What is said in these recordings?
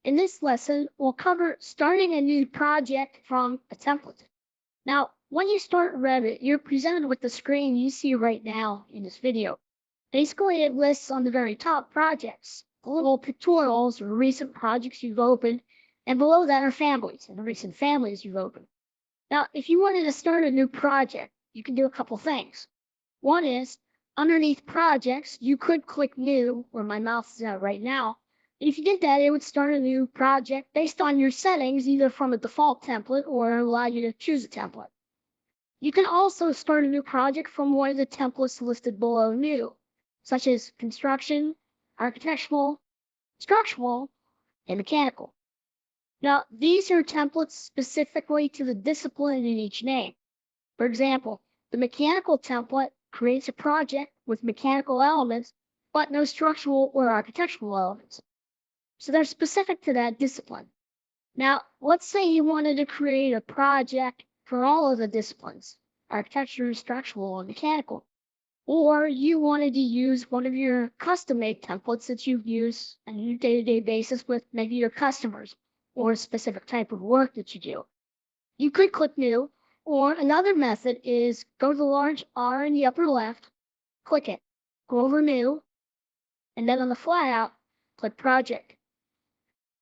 In this lesson, we'll cover starting a new project from a template. Now, when you start Revit, you're presented with the screen you see right now in this video. Basically, it lists on the very top projects, little pictorials or recent projects you've opened, and below that are families and recent families you've opened. Now, if you wanted to start a new project, you can do a couple things. One is, underneath projects, you could click new, where my mouse is at right now. If you did that, it would start a new project based on your settings, either from a default template or allow you to choose a template. You can also start a new project from one of the templates listed below new, such as construction, architectural, structural, and mechanical. Now, these are templates specifically to the discipline in each name. For example, the mechanical template creates a project with mechanical elements, but no structural or architectural elements. So they're specific to that discipline. Now, let's say you wanted to create a project for all of the disciplines, architecture, structural, and mechanical. Or you wanted to use one of your custom-made templates that you use on a day-to-day basis with maybe your customers or a specific type of work that you do. You could click New, or another method is go to the large R in the upper left, click it, go over New, and then on the flyout, click Project.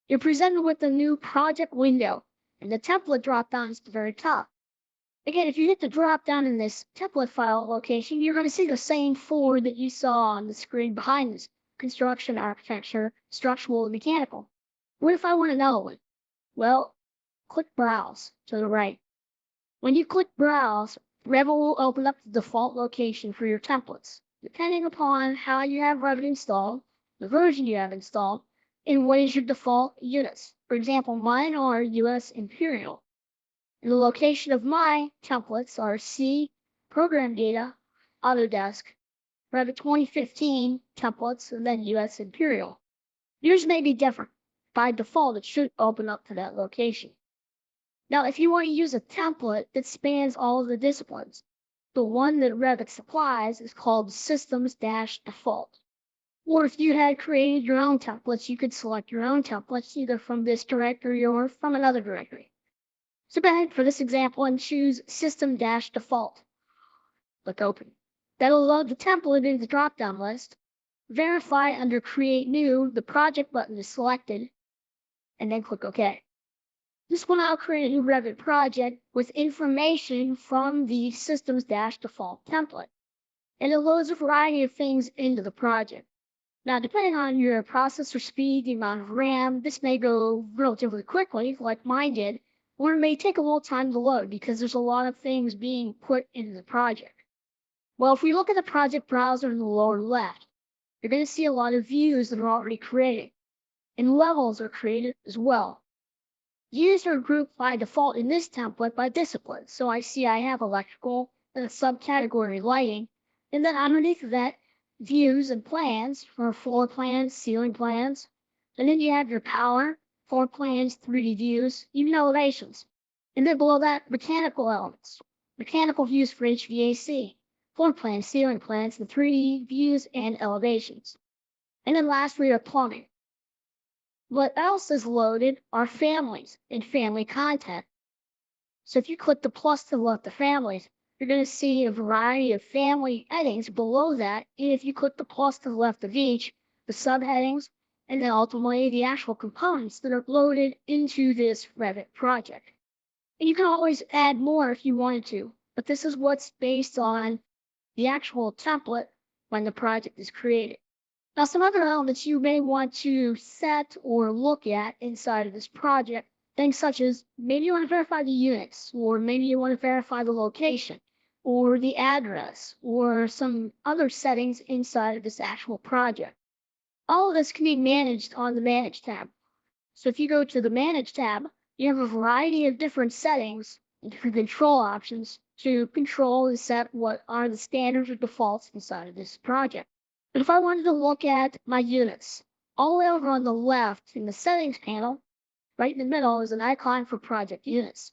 You're presented with a new project window, and the template drop-down is at the very top. Again, if you hit the drop-down in this template file location, you're going to see the same four that you saw on the screen behind this: construction, architecture, structural, and mechanical. What if I want another one? Well, click Browse to the right. When you click Browse, Revit will open up the default location for your templates, depending upon how you have Revit installed, the version you have installed, and what is your default units. For example, mine are US Imperial. And the location of my templates are C, Program Data, Autodesk, Revit 2015 templates, and then US Imperial. Yours may be different. By default, it should open up to that location. Now, if you want to use a template that spans all of the disciplines, the one that Revit supplies is called Systems-Default. Or if you had created your own templates, you could select your own templates either from this directory or from another directory. So go ahead for this example and choose System-Default. Click Open. That'll load the template into the drop-down list. Verify under Create New, the project button is selected, and then click OK. This will now create a new Revit project with information from the Systems-Default template, and it loads a variety of things into the project. Now, depending on your processor speed, the amount of RAM, this may go relatively quickly, like mine did, or it may take a little time to load because there's a lot of things being put into the project. Well, if we look at the project browser in the lower left, you're going to see a lot of views that are already created, and levels are created as well. Views are grouped by default in this template by discipline. So I see I have electrical and a subcategory lighting, and then underneath that, views and plans for floor plans, ceiling plans. And then you have your power, floor plans, 3D views, even elevations. And then below that, mechanical elements. Mechanical views for HVAC, floor plans, ceiling plans, and 3D views and elevations. And then lastly are plumbing. What else is loaded are families and family content. So if you click the plus to the left of families, you're going to see a variety of family headings below that. And if you click the plus to the left of each, the subheadings, and then ultimately the actual components that are loaded into this Revit project. And you can always add more if you wanted to, but this is what's based on the actual template when the project is created. Now, some other elements you may want to set or look at inside of this project, things such as maybe you want to verify the units, or maybe you want to verify the location, or the address, or some other settings inside of this actual project. All of this can be managed on the Manage tab. So if you go to the Manage tab, you have a variety of different settings and different control options to control and set what are the standards or defaults inside of this project. But if I wanted to look at my units, all the way over on the left in the Settings panel, right in the middle is an icon for project units.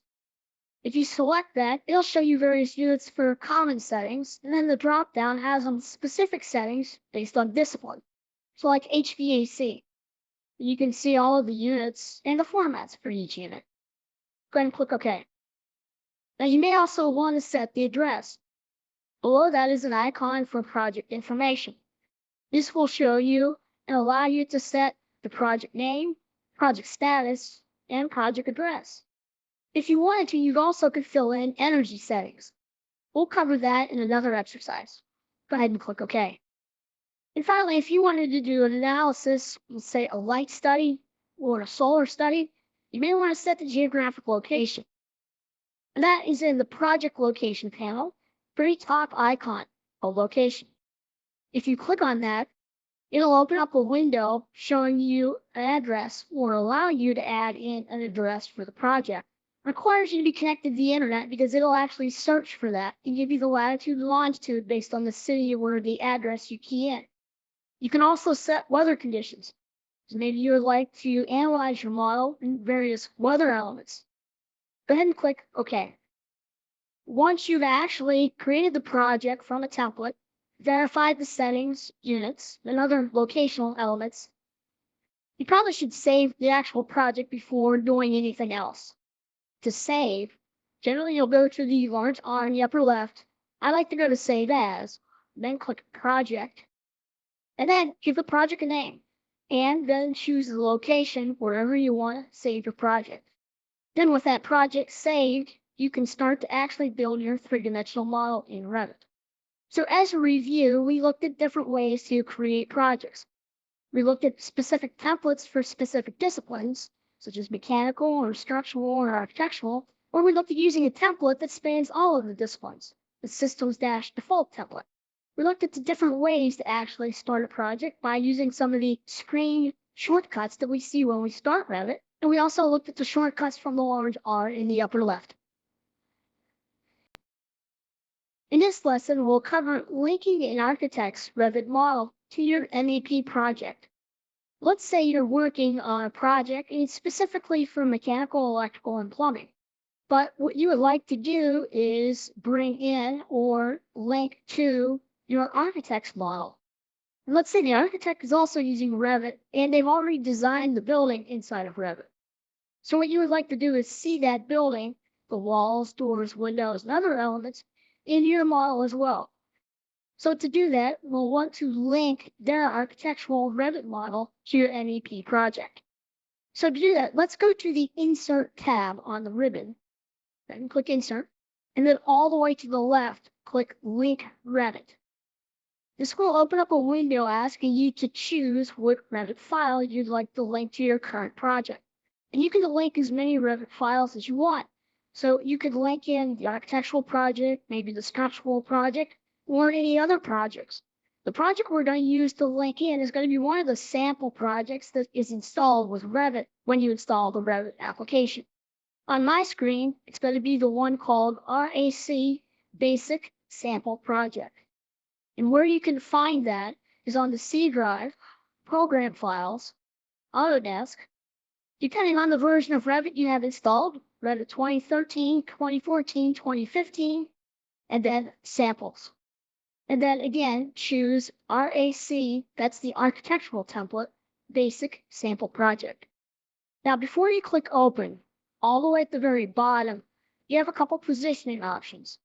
If you select that, it'll show you various units for common settings, and then the drop-down has some specific settings based on discipline. So like HVAC. You can see all of the units and the formats for each unit. Go ahead and click OK. Now you may also want to set the address. Below that is an icon for project information. This will show you and allow you to set the project name, project status, and project address. If you wanted to, you also could fill in energy settings. We'll cover that in another exercise. Go ahead and click OK. And finally, if you wanted to do an analysis, let's say a light study or a solar study, you may want to set the geographic location. And that is in the project location panel, very top icon of location. If you click on that, it'll open up a window showing you an address or allow you to add in an address for the project. It requires you to be connected to the internet because it'll actually search for that and give you the latitude and longitude based on the city or the address you key in. You can also set weather conditions. So maybe you would like to analyze your model in various weather elements. Go ahead and click OK. Once you've actually created the project from a template, verified the settings, units, and other locational elements, you probably should save the actual project before doing anything else. To save, generally you'll go to the large R in the upper left. I like to go to Save As, then click Project, and then give the project a name, and then choose the location wherever you want to save your project. Then with that project saved, you can start to actually build your three-dimensional model in Revit. So as a review, we looked at different ways to create projects. We looked at specific templates for specific disciplines, such as mechanical or structural or architectural, or we looked at using a template that spans all of the disciplines, the systems-default template. We looked at the different ways to actually start a project by using some of the screen shortcuts that we see when we start Revit, and we also looked at the shortcuts from the large R in the upper left. In this lesson, we'll cover linking an architect's Revit model to your MEP project. Let's say you're working on a project and it's specifically for mechanical, electrical, and plumbing. But what you would like to do is bring in or link to your architect's model. And let's say the architect is also using Revit and they've already designed the building inside of Revit. So what you would like to do is see that building, the walls, doors, windows, and other elements in your model as well. So to do that, we'll want to link their architectural Revit model to your MEP project. So to do that, let's go to the Insert tab on the ribbon, then click Insert, and then all the way to the left, click Link Revit. This will open up a window asking you to choose what Revit file you'd like to link to your current project. And you can link as many Revit files as you want. So you could link in the architectural project, maybe the structural project, or any other projects. The project we're going to use to link in is going to be one of the sample projects that is installed with Revit when you install the Revit application. On my screen, it's going to be the one called RAC Basic Sample Project. And where you can find that is on the C drive, Program Files, Autodesk. Depending on the version of Revit you have installed, Revit 2013, 2014, 2015, and then Samples. And then again, choose RAC, that's the architectural template, Basic Sample Project. Now before you click Open, all the way at the very bottom, you have a couple positioning options.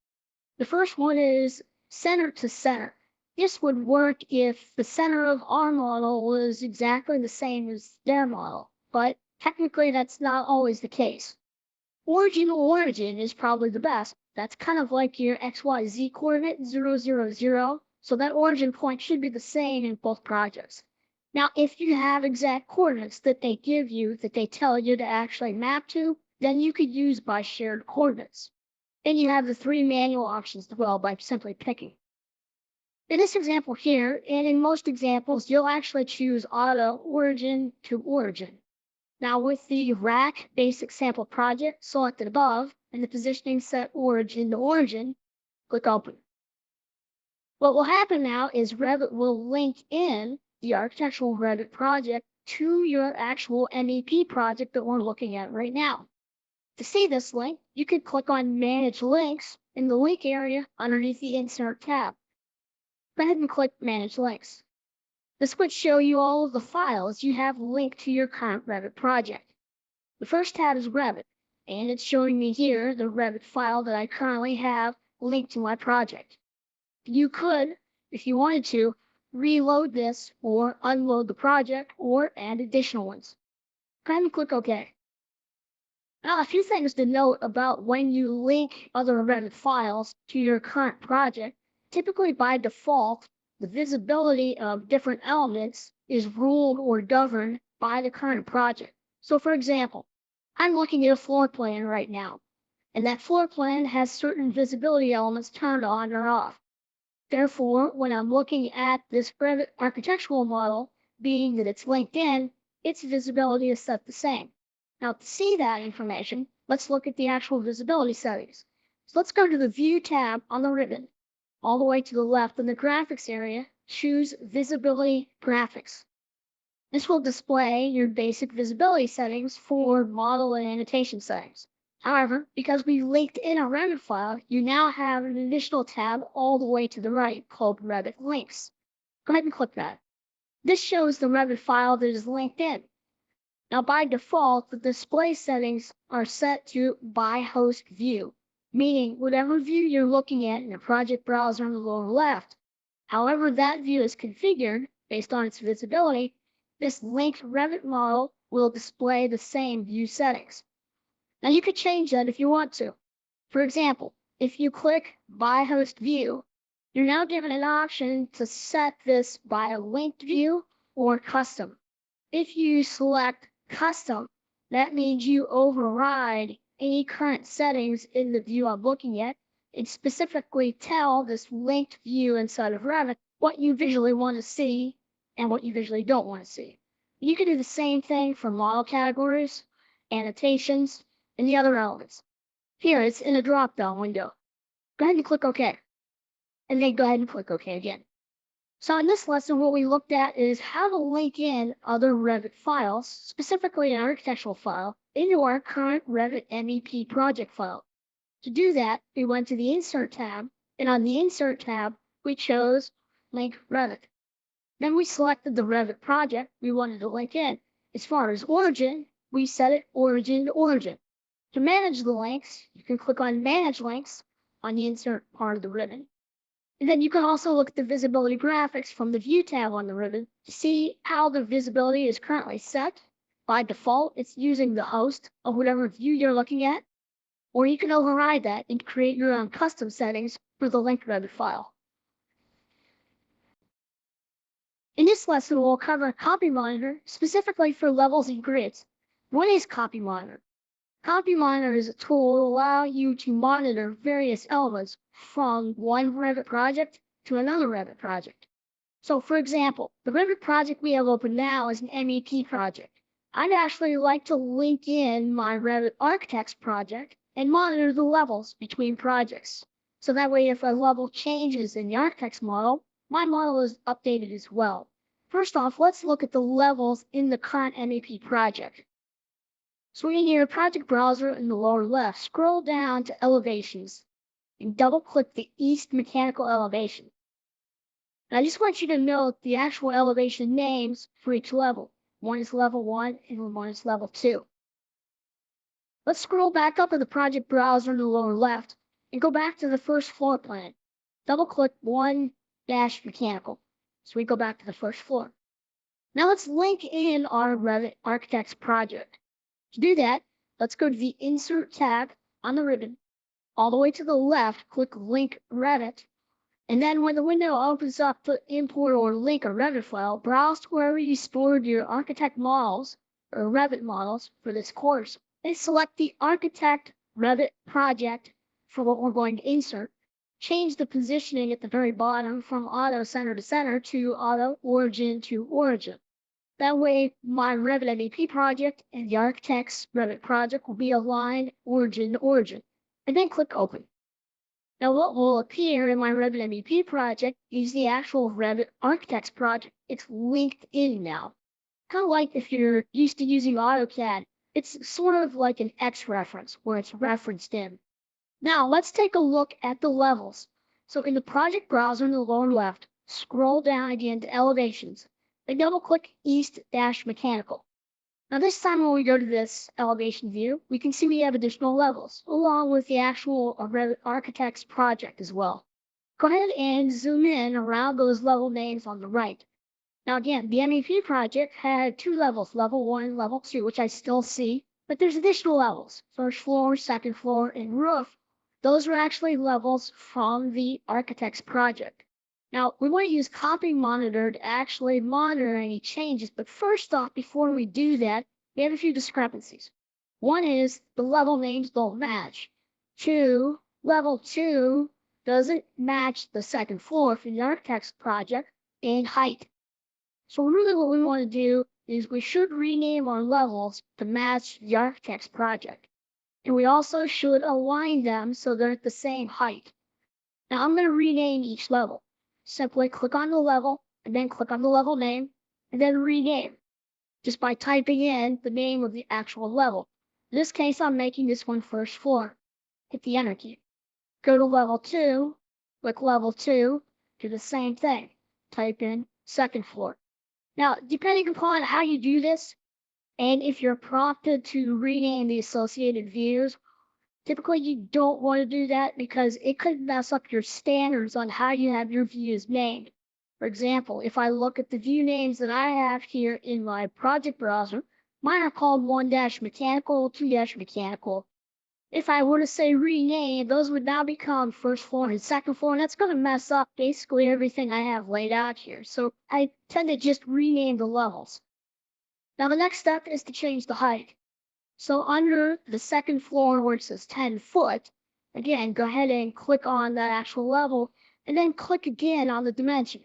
The first one is Center to Center. This would work if the center of our model was exactly the same as their model, but technically that's not always the case. Origin to origin is probably the best. That's kind of like your XYZ coordinate, 0, 0, 0. So that origin point should be the same in both projects. Now, if you have exact coordinates that they give you, that they tell you to actually map to, then you could use by shared coordinates. And you have the 3 manual options as well by simply picking. In this example here, and in most examples, you'll actually choose Auto Origin to Origin. Now with the RAC Basic Sample Project selected above and the positioning set Origin to Origin, click Open. What will happen now is Revit will link in the architectural Revit project to your actual MEP project that we're looking at right now. To see this link, you could click on Manage Links in the link area underneath the Insert tab. Go ahead and click Manage Links. This would show you all of the files you have linked to your current Revit project. The first tab is Revit, and it's showing me here the Revit file that I currently have linked to my project. You could, if you wanted to, reload this or unload the project or add additional ones. Go ahead and click OK. Now, a few things to note about when you link other Revit files to your current project. Typically, by default, the visibility of different elements is ruled or governed by the current project. So, for example, I'm looking at a floor plan right now, and that floor plan has certain visibility elements turned on or off. Therefore, when I'm looking at this Revit architectural model, being that it's linked in, its visibility is set the same. Now, to see that information, let's look at the actual visibility settings. So let's go to the View tab on the ribbon. All the way to the left in the Graphics area, choose Visibility Graphics. This will display your basic visibility settings for model and annotation settings. However, because we linked in a Revit file, you now have an additional tab all the way to the right called Revit Links. Go ahead and click that. This shows the Revit file that is linked in. Now, by default, the display settings are set to by host view, meaning whatever view you're looking at in the project browser on the lower left. However that view is configured based on its visibility, this linked Revit model will display the same view settings. Now you could change that if you want to. For example, if you click By Host View, you're now given an option to set this by a linked view or custom. If you select Custom, that means you override any current settings in the view I'm looking at and specifically tell this linked view inside of Revit what you visually want to see and what you visually don't want to see. You can do the same thing for model categories, annotations, and the other elements. Here, it's in a drop-down window. Go ahead and click OK. And then go ahead and click OK again. So in this lesson, what we looked at is how to link in other Revit files, specifically an architectural file, into our current Revit MEP project file. To do that, we went to the Insert tab, and on the Insert tab, we chose Link Revit. Then we selected the Revit project we wanted to link in. As far as origin, we set it origin to origin. To manage the links, you can click on Manage Links on the Insert part of the ribbon. And then you can also look at the visibility graphics from the View tab on the ribbon to see how the visibility is currently set. By default, it's using the host of whatever view you're looking at, or you can override that and create your own custom settings for the linked Revit file. In this lesson, we'll cover Copy Monitor, specifically for levels and grids. What is Copy Monitor? Copy Monitor is a tool to allow you to monitor various elements from one Revit project to another Revit project. So, for example, the Revit project we have open now is an MEP project. I'd actually like to link in my Revit Architects project and monitor the levels between projects. So that way, if a level changes in the Architects model, my model is updated as well. First off, let's look at the levels in the current MEP project. So in your project browser in the lower left, scroll down to Elevations and double-click the East Mechanical Elevation. And I just want you to note the actual elevation names for each level. One is level 1 and one is level 2. Let's scroll back up to the project browser in the lower left and go back to the first floor plan. Double-click 1-Mechanical. So we go back to the first floor. Now let's link in our Revit Architects project. To do that, let's go to the Insert tab on the ribbon. All the way to the left, click Link Revit. And then when the window opens up to import or link a Revit file, browse to wherever you stored your Architect models or Revit models for this course. And select the Architect Revit project for what we're going to insert. Change the positioning at the very bottom from Auto Center to Center to Auto Origin to Origin. That way, my Revit MEP project and the Architect's Revit project will be aligned origin to origin. And then click Open. Now what will appear in my Revit MEP project is the actual Revit Architect's project. It's linked in now. Kind of like if you're used to using AutoCAD, it's sort of like an X reference where it's referenced in. Now let's take a look at the levels. So in the project browser in the lower left, scroll down again to Elevations. and double-click East-Mechanical. Now this time when we go to this elevation view, we can see we have additional levels, along with the actual Revit Architects project as well. Go ahead and zoom in around those level names on the right. Now again, the MEP project had 2 levels, level 1 and level 2, which I still see, but there's additional levels, first floor, second floor, and roof. Those are actually levels from the Architects project. Now, we want to use Copy Monitor to actually monitor any changes, but first off, before we do that, we have a few discrepancies. One is the level names don't match. 2, level 2 doesn't match the second floor for the Architects project in height. So really what we want to do is we should rename our levels to match the Architects project. And we also should align them so they're at the same height. Now I'm going to rename each level. Simply click on the level, and then click on the level name, and then rename, just by typing in the name of the actual level. In this case, I'm making this one first floor. Hit the Enter key. Go to level 2, click level 2, do the same thing. Type in second floor. Now, depending upon how you do this, and if you're prompted to rename the associated views, typically you don't want to do that because it could mess up your standards on how you have your views named. For example, if I look at the view names that I have here in my project browser, mine are called 1-mechanical, 2-mechanical. If I were to say rename, those would now become first floor and second floor, and that's going to mess up basically everything I have laid out here. So I tend to just rename the levels. Now the next step is to change the height. So under the second floor where it says 10 foot, again, go ahead and click on that actual level, and then click again on the dimension.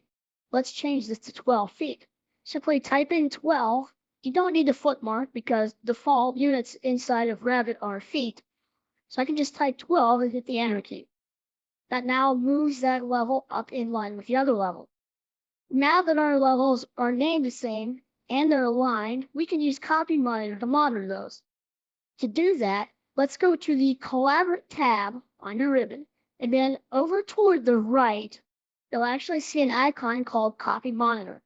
Let's change this to 12 feet. Simply type in 12. You don't need the foot mark because default units inside of Revit are feet. So I can just type 12 and hit the Enter key. That now moves that level up in line with the other level. Now that our levels are named the same and they're aligned, we can use Copy Monitor to monitor those. To do that, let's go to the Collaborate tab on your ribbon, and then over toward the right, you'll actually see an icon called Copy Monitor.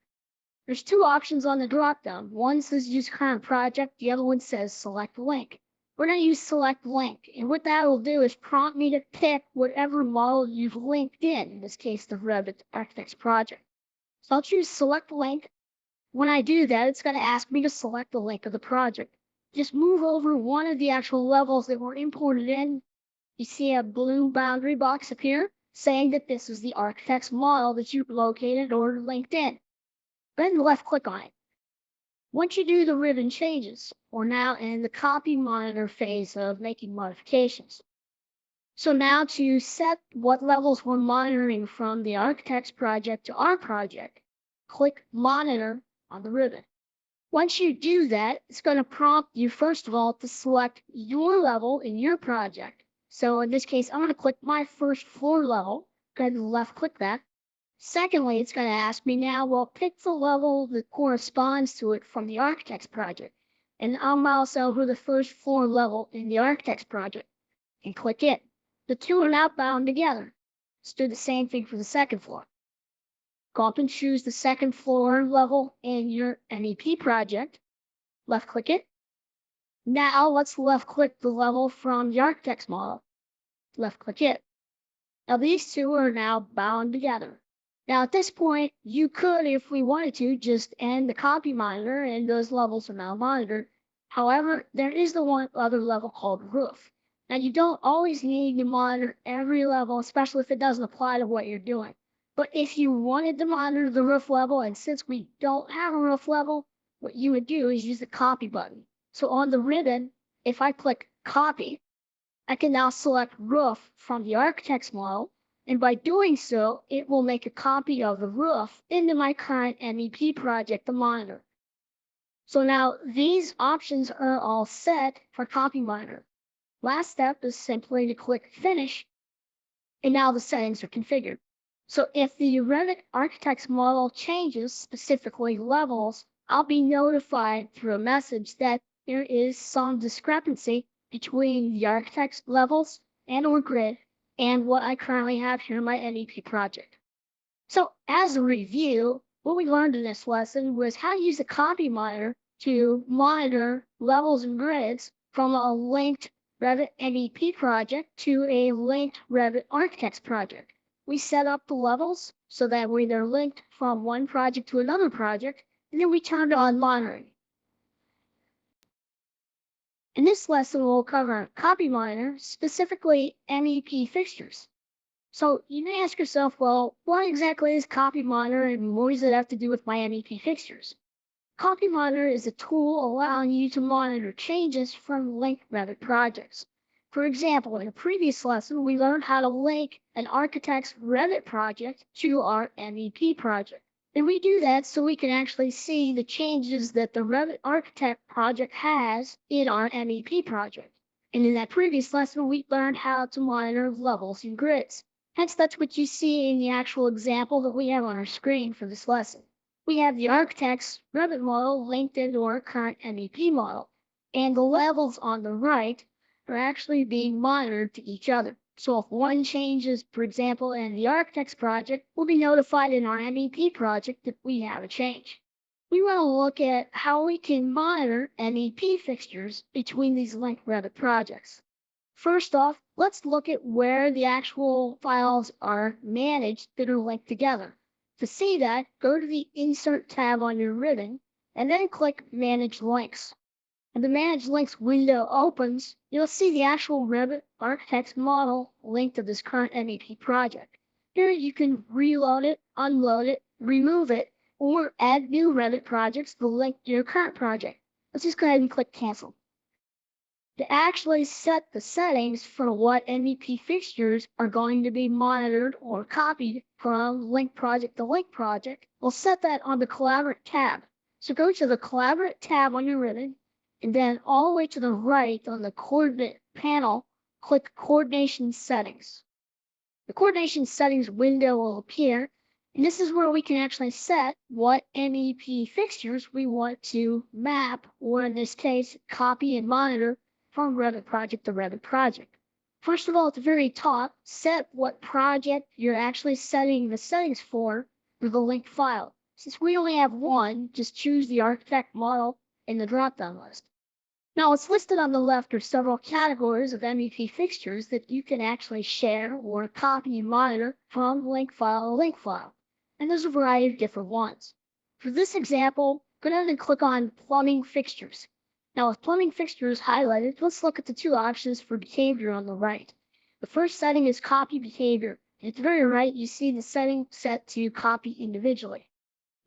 There's 2 options on the dropdown. One says Use Current Project, the other one says Select Link. We're going to use Select Link, and what that will do is prompt me to pick whatever model you've linked in this case, the Revit Architects project. So I'll choose Select Link. When I do that, it's going to ask me to select the link of the project. Just move over one of the actual levels that were imported in. You see a blue boundary box appear saying that this is the Architect's model that you've located or linked in. Then left click on it. Once you do the ribbon changes, we're now in the Copy Monitor phase of making modifications. So now to set what levels we're monitoring from the Architect's project to our project, click Monitor on the ribbon. Once you do that, it's going to prompt you, first of all, to select your level in your project. So in this case, I'm going to click my first floor level. Go ahead and left click that. Secondly, it's going to ask me now, well, pick the level that corresponds to it from the Architect's project. And I'll mouse over the first floor level in the Architect's project and click it. The 2 are now bound together. Let's do the same thing for the second floor. Go up and choose the second floor level in your MEP project. Left click it. Now let's left click the level from the Architect's model. Left click it. Now these 2 are now bound together. Now at this point, you could, if we wanted to, just end the Copy Monitor and those levels are now monitored. However, there is the one other level called Roof. Now you don't always need to monitor every level, especially if it doesn't apply to what you're doing. But if you wanted to monitor the roof level, and since we don't have a roof level, what you would do is use the Copy button. So on the ribbon, if I click Copy, I can now select Roof from the Architect's model, and by doing so, it will make a copy of the roof into my current MEP project to monitor. So now these options are all set for Copy Monitor. Last step is simply to click Finish, and now the settings are configured. So if the Revit Architect's model changes, specifically levels, I'll be notified through a message that there is some discrepancy between the Architect's levels and or grid and what I currently have here in my MEP project. So as a review, What we learned in this lesson was how to use the copy monitor to monitor levels and grids from a linked Revit MEP project to a linked Revit Architects project. We set up the levels so that way they're linked from one project to another project, and then we turned on monitoring. In this lesson, we'll cover copy monitor, specifically MEP fixtures. So you may ask yourself, well, what exactly is copy monitor and what does it have to do with my MEP fixtures? Copy monitor is a tool allowing you to monitor changes from linked Revit projects. For example, in a previous lesson, we learned how to link an architect's Revit project to our MEP project. And we do that so we can actually see the changes that the Revit architect project has in our MEP project. And in that previous lesson, we learned how to monitor levels and grids. Hence, that's what you see in the actual example that we have on our screen for this lesson. We have the architect's Revit model linked into our current MEP model, and the levels on the right are actually being monitored to each other. So if one changes, for example, in the architect's project, we'll be notified in our MEP project that we have a change. We want to look at how we can monitor MEP fixtures between these linked Revit projects. First off, let's look at where the actual files are managed that are linked together. To see that, go to the Insert tab on your ribbon, and then click Manage Links. When the Manage Links window opens, you'll see the actual Revit Architects model linked to this current MEP project. Here you can reload it, unload it, remove it, or add new Revit projects to link to your current project. Let's just go ahead and click Cancel. To actually set the settings for what MEP fixtures are going to be monitored or copied from link project to link project, we'll set that on the Collaborate tab. So go to the Collaborate tab on your ribbon, and then all the way to the right on the Coordinate panel, click Coordination Settings. The Coordination Settings window will appear, and this is where we can actually set what MEP fixtures we want to map, or in this case, copy and monitor from Revit project to Revit project. First of all, at the very top, set what project you're actually setting the settings for the linked file. Since we only have one, just choose the architect model in the drop-down list. Now, what's listed on the left are several categories of MEP fixtures that you can actually share or copy and monitor from link file to link file. And there's a variety of different ones. For this example, go ahead and click on Plumbing Fixtures. Now, with plumbing fixtures highlighted, let's look at the two options for behavior on the right. The first setting is copy behavior. And at the very right, you see the setting set to copy individually.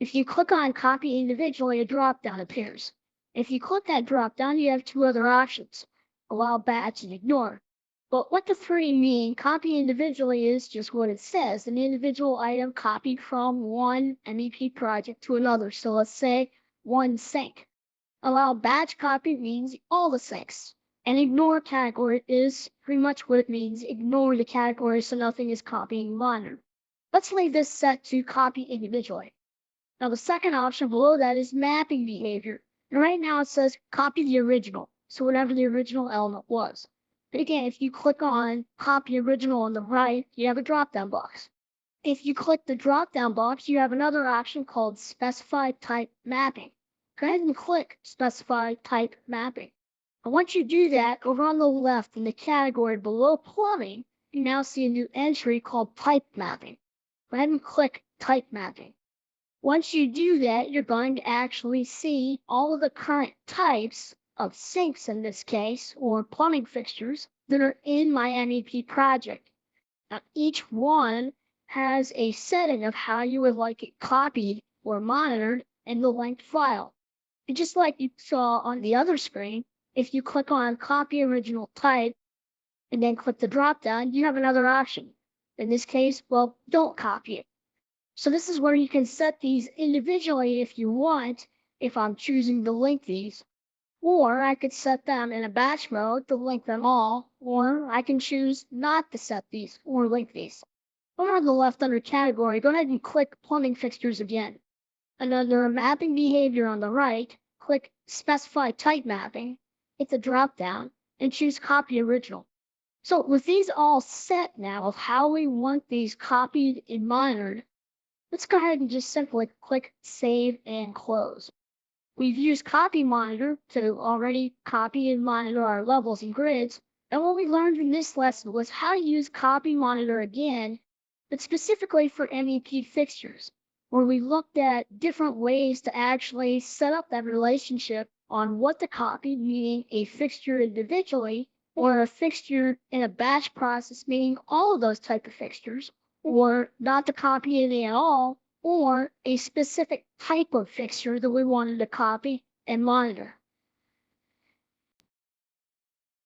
If you click on copy individually, a drop-down appears. If you click that drop-down, you have two other options, allow batch and ignore. But what the three mean, copy individually is just what it says, an individual item copied from one MEP project to another. So let's say one sink. Allow batch copy means all the sinks. And ignore category is pretty much what it means. Ignore the category so nothing is copying monitored. Let's leave this set to copy individually. Now the second option below that is mapping behavior. And right now it says copy the original. So whatever the original element was. But again, if you click on copy original on the right, you have a drop-down box. If you click the drop-down box, you have another option called specify type mapping. Go ahead and click Specify Type Mapping. And once you do that, over on the left in the category below Plumbing, you now see a new entry called Type Mapping. Go ahead and click Type Mapping. Once you do that, you're going to actually see all of the current types of sinks in this case, or plumbing fixtures, that are in my MEP project. Now, each one has a setting of how you would like it copied or monitored in the linked file. And just like you saw on the other screen, if you click on Copy Original Type and then click the drop-down, you have another option. In this case, well, don't copy it. So this is where you can set these individually if you want, if I'm choosing to link these. Or I could set them in a batch mode to link them all, or I can choose not to set these or link these. Over on the left under Category, go ahead and click Plumbing Fixtures again. And under Mapping Behavior on the right, click Specify Type Mapping, hit the drop-down, and choose Copy Original. So with these all set now of how we want these copied and monitored, Let's go ahead and just simply click Save and Close. We've used Copy Monitor to already copy and monitor our levels and grids, and what we learned in this lesson was how to use Copy Monitor again, but specifically for MEP fixtures, where we looked at different ways to actually set up that relationship on what to copy, meaning a fixture individually, or a fixture in a batch process, meaning all of those type of fixtures, or not to copy any at all, or a specific type of fixture that we wanted to copy and monitor.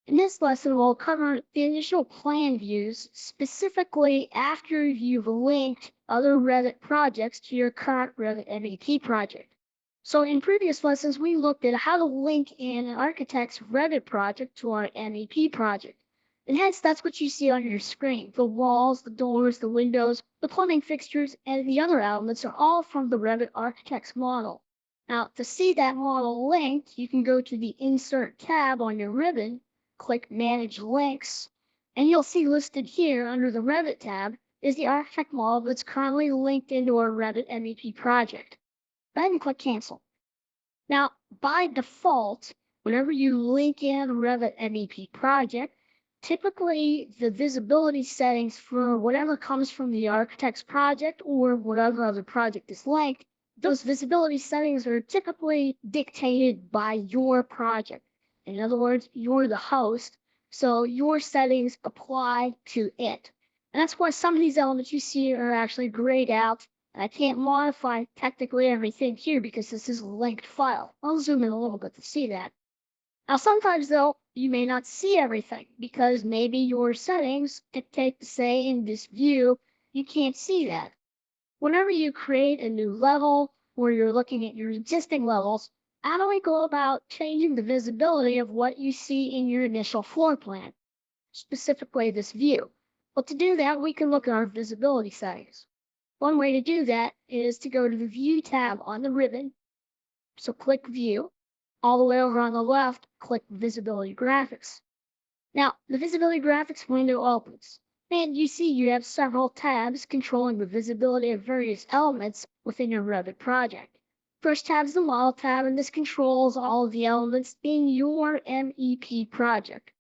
In this lesson, we'll cover the initial plan views, specifically after you've linked other Revit projects to your current Revit MEP project. So in previous lessons, we looked at how to link in an architect's Revit project to our MEP project. And hence, that's what you see on your screen. The walls, the doors, the windows, the plumbing fixtures, and the other elements are all from the Revit Architects model. Now, to see that model linked, you can go to the Insert tab on your ribbon, click Manage Links, and you'll see listed here under the Revit tab is the architect model that's currently linked into our Revit MEP project. Go ahead and click Cancel. Now, by default, whenever you link in a Revit MEP project, typically the visibility settings for whatever comes from the architect's project or whatever other project is linked, those visibility settings are typically dictated by your project. In other words, you're the host, so your settings apply to it. And that's why some of these elements you see are actually grayed out. And I can't modify technically everything here because this is a linked file. I'll zoom in a little bit to see that. Now, sometimes though, you may not see everything because maybe your settings dictate to say in this view, you can't see that. Whenever you create a new level or you're looking at your existing levels, how do we go about changing the visibility of what you see in your initial floor plan, specifically this view? Well, to do that, we can look at our visibility settings. One way to do that is to go to the View tab on the ribbon. So click View. All the way over on the left, click Visibility Graphics. Now, the Visibility Graphics window opens. And you see you have several tabs controlling the visibility of various elements within your Revit project. First tab is the Model tab, and this controls all of the elements in your MEP project.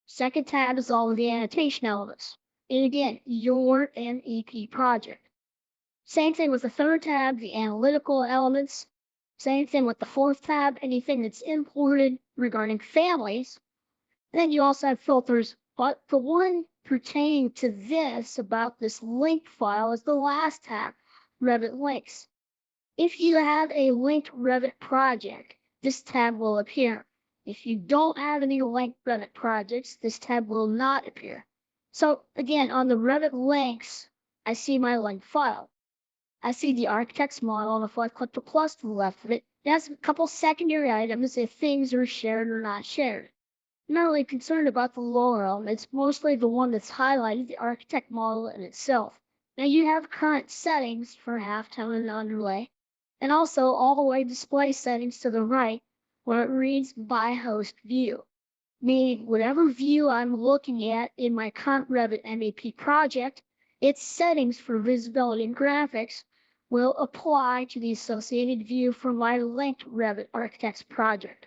Second tab is all of the annotation elements. And again, your MEP project. Same thing with the third tab, the analytical elements. Same thing with the fourth tab, anything that's imported regarding families. Then you also have filters, but the one pertaining to this about this link file is the last tab, Revit Links. If you have a linked Revit project, this tab will appear. If you don't have any linked Revit projects, this tab will not appear. So again, on the Revit Links, I see my link file. I see the architect's model, and if I click the plus to the left of it, it has a couple secondary items if things are shared or not shared. I'm not really concerned about the lower elements, mostly the one that's highlighted, the architect model in itself. Now you have current settings for halftone and underlay, and also all the way display settings to the right, where it reads by host view, meaning whatever view I'm looking at in my current Revit MEP project, its settings for visibility and graphics will apply to the associated view for my linked Revit Architects project.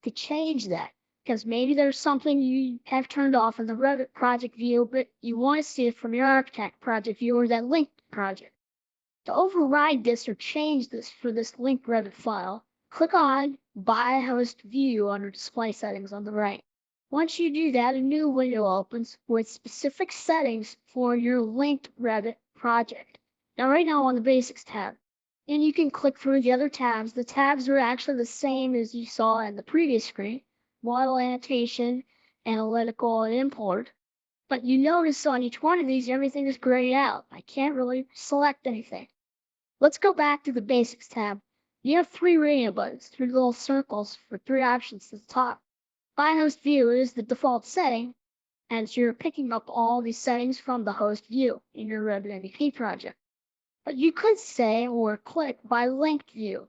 To change that, because maybe there's something you have turned off in the Revit project view, but you want to see it from your architect project view or that linked project. To override this or change this for this linked Revit file, click on By Host View under Display Settings on the right. Once you do that, a new window opens with specific settings for your linked Revit project. Now right now on the Basics tab, and you can click through the other tabs. The tabs are actually the same as you saw in the previous screen, model annotation, analytical, and import. But you notice on each one of these, everything is grayed out. I can't really select anything. Let's go back to the Basics tab. You have three radio buttons, three little circles for three options to the top. By Host View is the default setting, and you're picking up all these settings from the host view in your Revit MEP project. But you could say or click by linked view,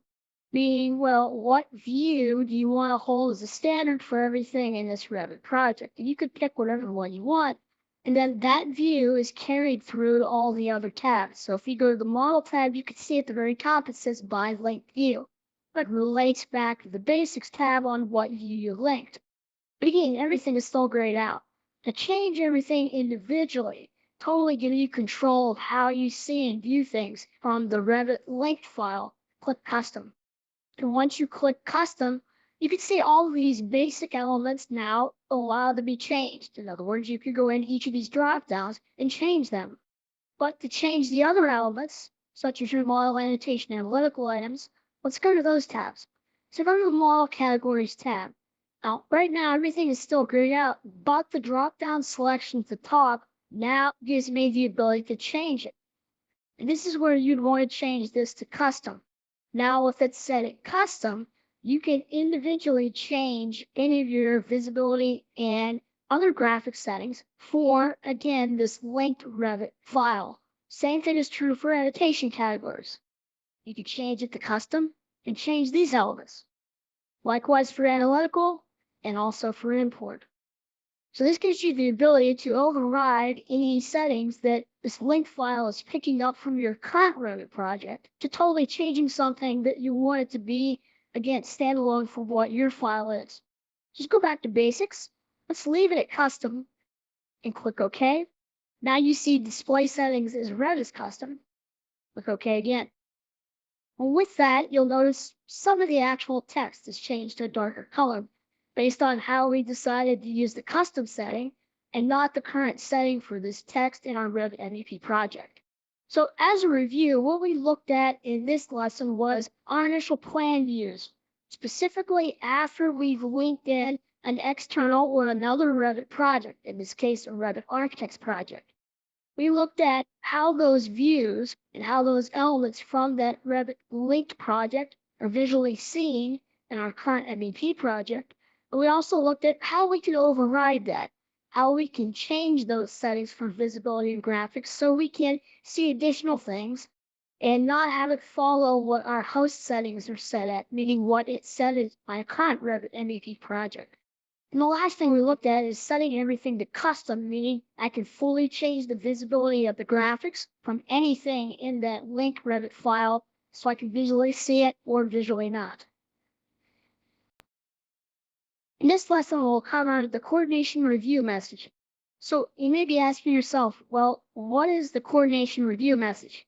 meaning, well, what view do you want to hold as a standard for everything in this Revit project? And you could pick whatever one you want, And then that view is carried through to all the other tabs. So if you go to the Model tab, you can see at the very top it says By Link View. But relates back to the Basics tab on what view you linked. But again, everything is still grayed out. To change everything individually, totally give you control of how you see and view things from the Revit linked file, click Custom. And once you click Custom, you can see all of these basic elements now allowed to be changed. In other words, you could go in each of these drop-downs and change them. But to change the other elements, such as your model annotation analytical items, let's go to those tabs. So go to the Model Categories tab. Now, right now, everything is still grayed out, but the drop-down selection at the top now gives me the ability to change it. And this is where you'd want to change this to custom. Now, if it's set at custom, you can individually change any of your visibility and other graphic settings for, again, this linked Revit file. Same thing is true for annotation categories. You can change it to custom and change these elements. Likewise for analytical and also for import. So this gives you the ability to override any settings that this link file is picking up from your current Revit project to totally changing something that you want it to be, again, standalone for what your file is. Just go back to basics. Let's leave it at custom and click OK. Now you see display settings as Revit's custom. Click OK again. Well, with that, you'll notice some of the actual text is changed to a darker color, based on how we decided to use the custom setting and not the current setting for this text in our Revit MEP project. So as a review, what we looked at in this lesson was our initial plan views, specifically after we've linked in an external or another Revit project, in this case, a Revit Architects project. We looked at how those views and how those elements from that Revit linked project are visually seen in our current MEP project. But we also looked at how we can override that, how we can change those settings for visibility and graphics so we can see additional things and not have it follow what our host settings are set at, meaning what it's set as my current Revit MEP project. And the last thing we looked at is setting everything to custom, meaning I can fully change the visibility of the graphics from anything in that link Revit file so I can visually see it or visually not. In this lesson, we'll cover the coordination review message. So you may be asking yourself, well, what is the coordination review message?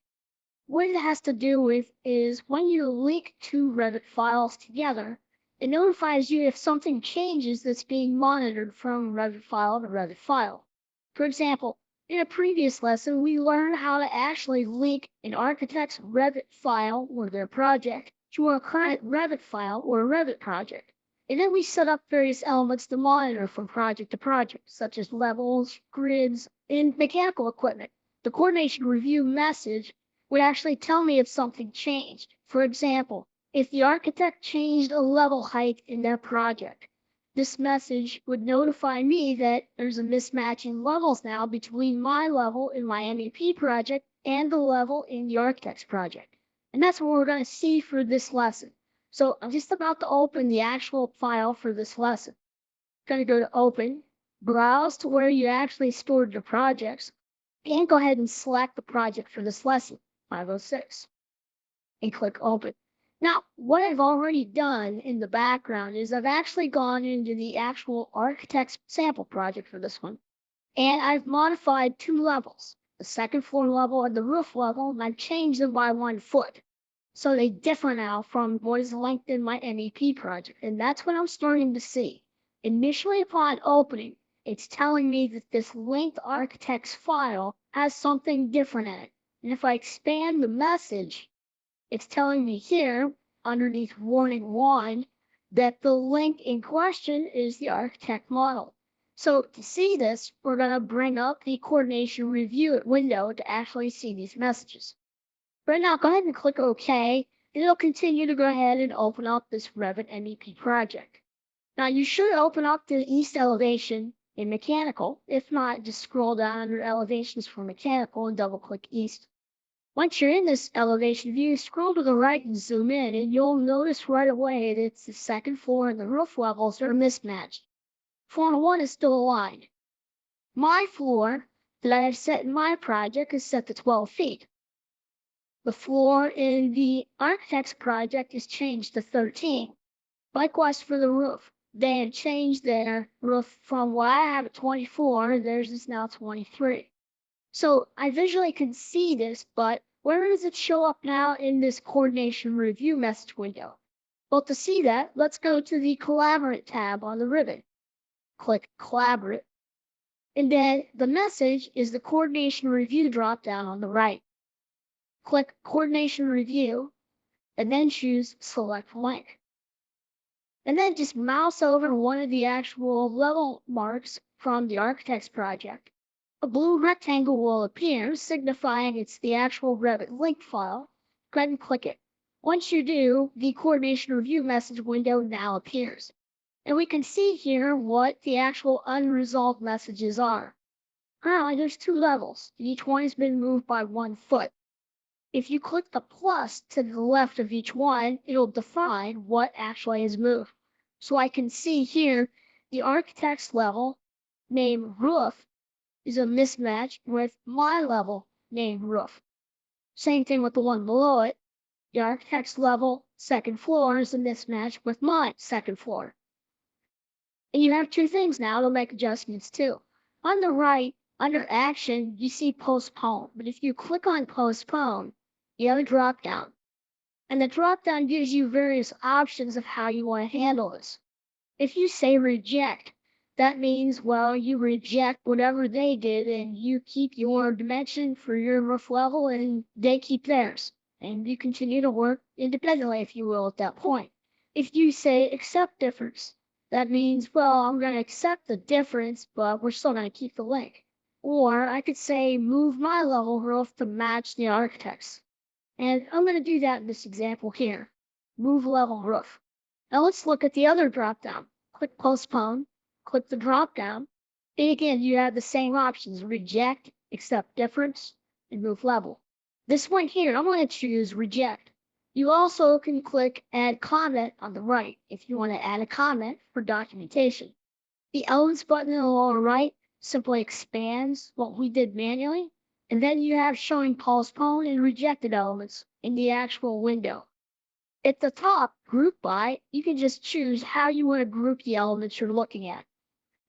What it has to do with is when you link two Revit files together, it notifies you if something changes that's being monitored from Revit file to Revit file. For example, in a previous lesson, we learned how to actually link an architect's Revit file or their project to a current Revit file or Revit project. And then we set up various elements to monitor from project to project, such as levels, grids, and mechanical equipment. The coordination review message would actually tell me if something changed. For example, if the architect changed a level height in their project, this message would notify me that there's a mismatch in levels now between my level in my MEP project and the level in the architect's project. And that's what we're going to see for this lesson. So I'm just about to open the actual file for this lesson. I'm going to go to Open, browse to where you actually stored your projects, and go ahead and select the project for this lesson, 506, and click Open. Now, what I've already done in the background is I've actually gone into the actual architect's sample project for this one, and I've modified two levels, the second floor level and the roof level, and I've changed them by 1 foot. So they differ now from what is linked in my MEP project, and that's what I'm starting to see. Initially upon opening, it's telling me that this linked architect's file has something different in it. And if I expand the message, it's telling me here, underneath warning 1, that the link in question is the architect model. So to see this, we're going to bring up the coordination review window to actually see these messages. Right now, go ahead and click OK, and it'll continue to go ahead and open up this Revit MEP project. Now, you should open up the east elevation in mechanical. If not, just scroll down under elevations for mechanical and double-click east. Once you're in this elevation view, scroll to the right and zoom in, and you'll notice right away that it's the second floor and the roof levels are mismatched. Floor 1 is still aligned. My floor that I have set in my project is set to 12 feet. The floor in the architect's project is changed to 13. Likewise for the roof. They had changed their roof from what I have at 24, theirs is now 23. So I visually can see this, but where does it show up now in this coordination review message window? Well, to see that, let's go to the Collaborate tab on the ribbon. Click Collaborate. And then the message is the coordination review dropdown on the right. Click Coordination Review, and then choose Select Link. And then just mouse over one of the actual level marks from the architect's project. A blue rectangle will appear, signifying it's the actual Revit link file. Go ahead and click it. Once you do, the coordination review message window now appears. And we can see here what the actual unresolved messages are. Currently, there's 2 levels, and each one has been moved by 1 foot. If you click the plus to the left of each one, it'll define what actually is moved. So I can see here the architect's level, named roof, is a mismatch with my level, named roof. Same thing with the one below it. The architect's level, second floor, is a mismatch with my second floor. And you have 2 things now to make adjustments to. On the right, under Action, you see Postpone. But if you click on Postpone, you have a drop-down. And the drop-down gives you various options of how you want to handle this. If you say Reject, that means, well, you reject whatever they did and you keep your dimension for your roof level and they keep theirs. And you continue to work independently, if you will, at that point. If you say Accept Difference, that means, well, I'm going to accept the difference, but we're still going to keep the link. Or I could say Move my level roof to match the architect's. And I'm going to do that in this example here. Move level roof. Now let's look at the other drop-down. Click Postpone, click the drop-down, and again you have the same options: Reject, Accept Difference, and Move Level. This one here, I'm going to choose Reject. You also can click Add Comment on the right if you want to add a comment for documentation. The Elements button in the lower right simply expands what we did manually, and then you have showing postponed and rejected elements in the actual window. At the top, Group By, you can just choose how you want to group the elements you're looking at.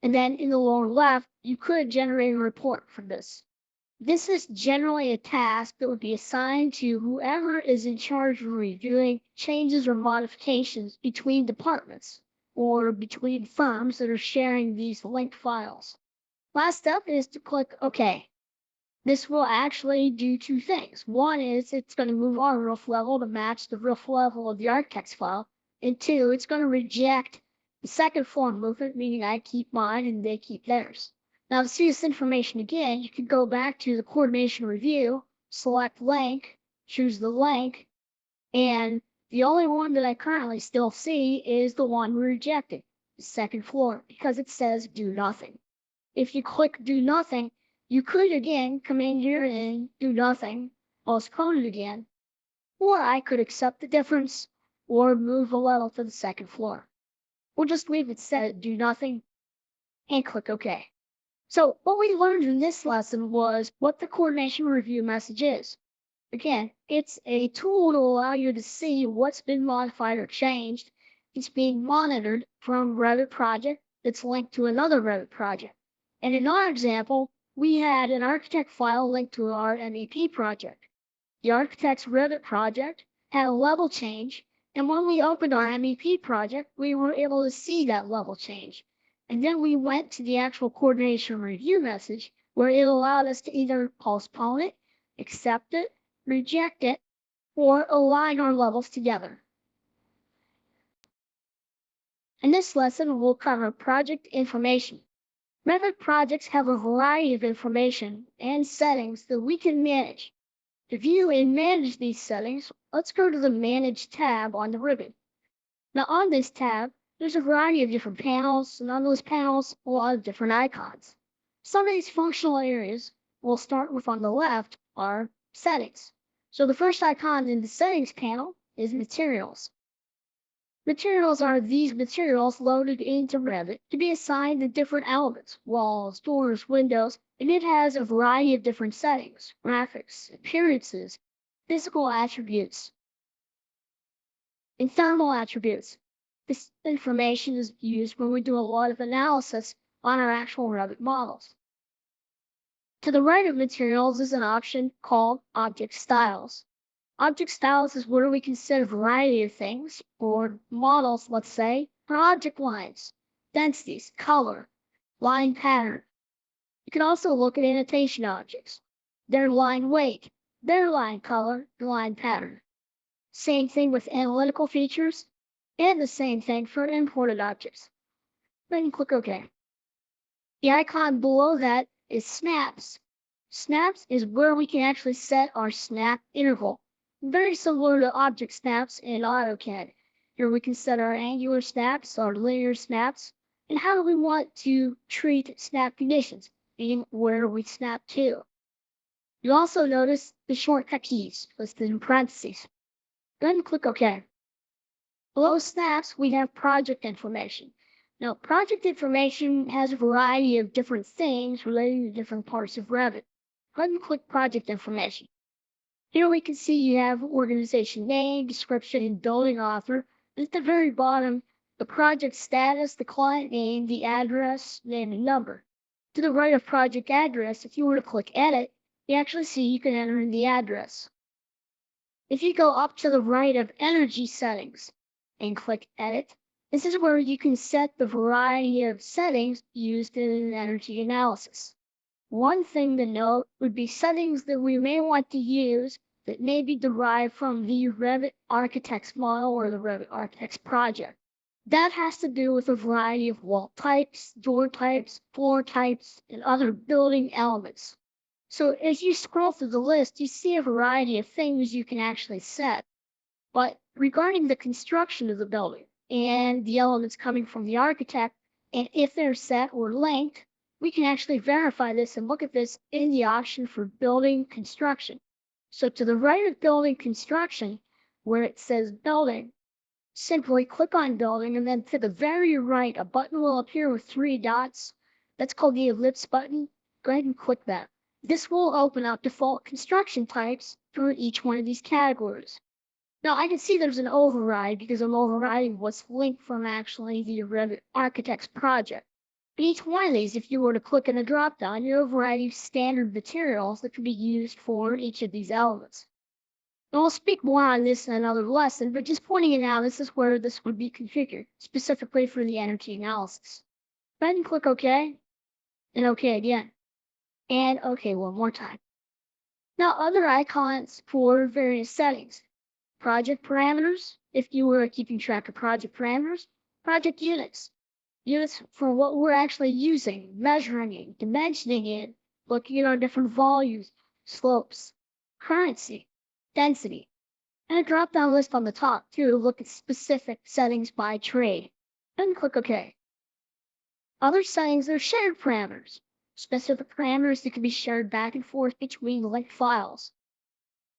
And then in the lower left, you could generate a report from this. This is generally a task that would be assigned to whoever is in charge of reviewing changes or modifications between departments or between firms that are sharing these linked files. Last step is to click OK. This will actually do 2 things. One is it's going to move our roof level to match the roof level of the architect's file. And 2, it's going to reject the second floor movement, meaning I keep mine and they keep theirs. Now to see this information again, you can go back to the coordination review, select link, choose the link, and the only one that I currently still see is the one we rejected, the second floor, because it says do nothing. If you click do nothing, you could again come in here and do nothing, postpone it again, or I could accept the difference or move the level to the second floor. We'll just leave it set do nothing and click OK. So what we learned in this lesson was what the coordination review message is. Again, it's a tool to allow you to see what's been modified or changed. It's being monitored from Revit project that's linked to another Revit project. And in our example, we had an architect file linked to our MEP project. The architect's Revit project had a level change, and when we opened our MEP project, we were able to see that level change. And then we went to the actual coordination review message, where it allowed us to either postpone it, accept it, reject it, or align our levels together. In this lesson, we'll cover project information. Revit projects have a variety of information and settings that we can manage. To view and manage these settings, let's go to the Manage tab on the ribbon. Now on this tab, there's a variety of different panels, and on those panels, a lot of different icons. Some of these functional areas we'll start with on the left are Settings. So the first icon in the Settings panel is Materials. Materials are these materials loaded into Revit to be assigned to different elements: walls, doors, windows, and it has a variety of different settings, graphics, appearances, physical attributes, and thermal attributes. This information is used when we do a lot of analysis on our actual Revit models. To the right of materials is an option called Object Styles. Object Styles is where we can set a variety of things, or models, let's say, for object lines, densities, color, line pattern. You can also look at annotation objects, their line weight, their line color, and line pattern. Same thing with analytical features, and the same thing for imported objects. Then click OK. The icon below that is Snaps. Snaps is where we can actually set our snap interval. Very similar to object snaps in AutoCAD. Here we can set our angular snaps, our linear snaps, and how we want to treat snap conditions, meaning where we snap to. You also notice the shortcut keys listed in parentheses. Go ahead and click OK. Below snaps, we have project information. Now, project information has a variety of different things relating to different parts of Revit. Go ahead and click project information. Here we can see you have organization name, description, and building author. And at the very bottom, the project status, the client name, the address, name, and number. To the right of project address, if you were to click edit, you actually see you can enter in the address. If you go up to the right of energy settings and click edit, this is where you can set the variety of settings used in an energy analysis. One thing to note would be settings that we may want to use that may be derived from the Revit Architects model or the Revit Architects project. That has to do with a variety of wall types, door types, floor types, and other building elements. So as you scroll through the list, you see a variety of things you can actually set. But regarding the construction of the building and the elements coming from the architect, and if they're set or linked, we can actually verify this and look at this in the option for building construction. So to the right of building construction, where it says building, simply click on building, and then to the very right, a button will appear with 3 dots. That's called the ellipse button. Go ahead and click that. This will open up default construction types for each one of these categories. Now I can see there's an override because I'm overriding what's linked from actually the Revit Architects project. But each one of these, if you were to click in a dropdown, you have a variety of standard materials that can be used for each of these elements. And I'll speak more on this in another lesson, but just pointing it out, this is where this would be configured, specifically for the energy analysis. Go ahead and click OK, and OK again, and OK one more time. Now other icons for various settings. Project parameters, if you were keeping track of project parameters. Project units. Units for what we're actually using, measuring it, dimensioning it, looking at our different volumes, slopes, currency, density, and a drop-down list on the top to look at specific settings by trade. Then click OK. Other settings are shared parameters, specific parameters that can be shared back and forth between linked files.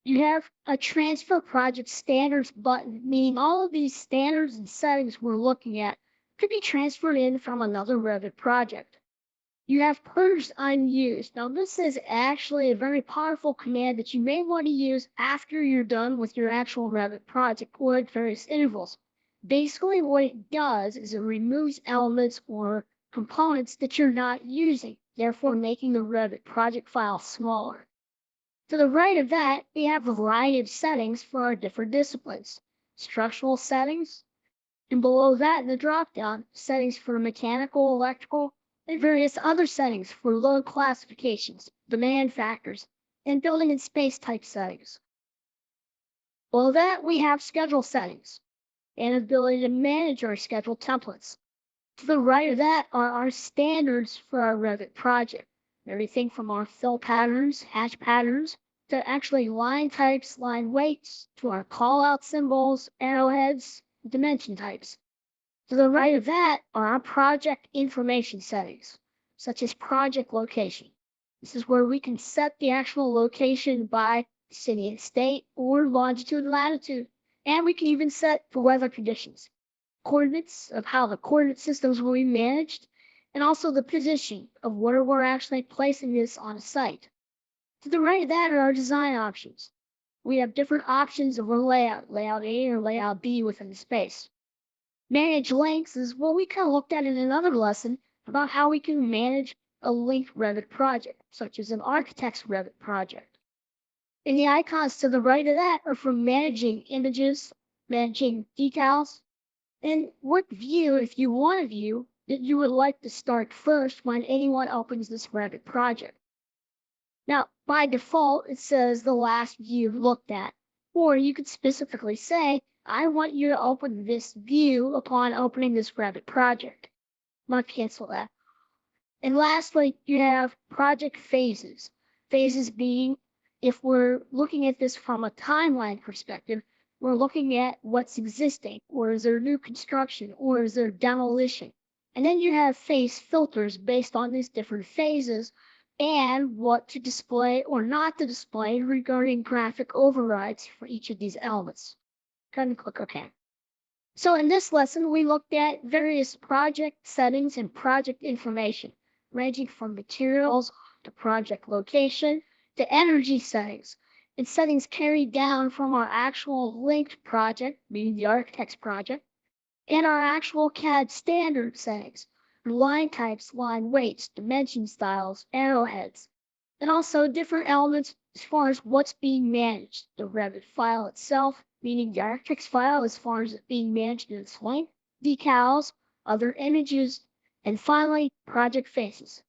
You have a transfer project standards button, meaning all of these standards and settings we're looking at could be transferred in from another Revit project. You have purged unused. Now this is actually a very powerful command that you may want to use after you're done with your actual Revit project or at various intervals. Basically what it does is it removes elements or components that you're not using, therefore making the Revit project file smaller. To the right of that, we have a variety of settings for our different disciplines. Structural settings, and below that in the dropdown, settings for mechanical, electrical, and various other settings for load classifications, demand factors, and building and space type settings. Below that, we have schedule settings, and ability to manage our schedule templates. To the right of that are our standards for our Revit project. Everything from our fill patterns, hatch patterns, to actually line types, line weights, to our call-out symbols, arrowheads, dimension types. To the right of that are our project information settings, such as project location. This is where we can set the actual location by city and state, or longitude and latitude, and we can even set for weather conditions, coordinates of how the coordinate systems will be managed, and also the position of where we're actually placing this on a site. To the right of that are our design options. We have different options of our layout, layout A or layout B within the space. Manage links is what we kind of looked at in another lesson about how we can manage a linked Revit project, such as an architect's Revit project. And the icons to the right of that are for managing images, managing decals, and what view, if you want a view, that you would like to start first when anyone opens this Revit project. Now, by default, it says the last view looked at, or you could specifically say, I want you to open this view upon opening this Revit project. I'm going to cancel that. And lastly, you have project phases. Phases being, if we're looking at this from a timeline perspective, we're looking at what's existing, or is there new construction, or is there demolition? And then you have phase filters based on these different phases and what to display or not to display regarding graphic overrides for each of these elements. Go ahead and click OK. So in this lesson, we looked at various project settings and project information, ranging from materials to project location to energy settings, and settings carried down from our actual linked project, meaning the architect's project, and our actual CAD standard settings, line types, line weights, dimension styles, arrowheads, and also different elements as far as what's being managed. The Revit file itself, meaning the architect's file as far as it being managed in its length, decals, other images, and finally, project faces.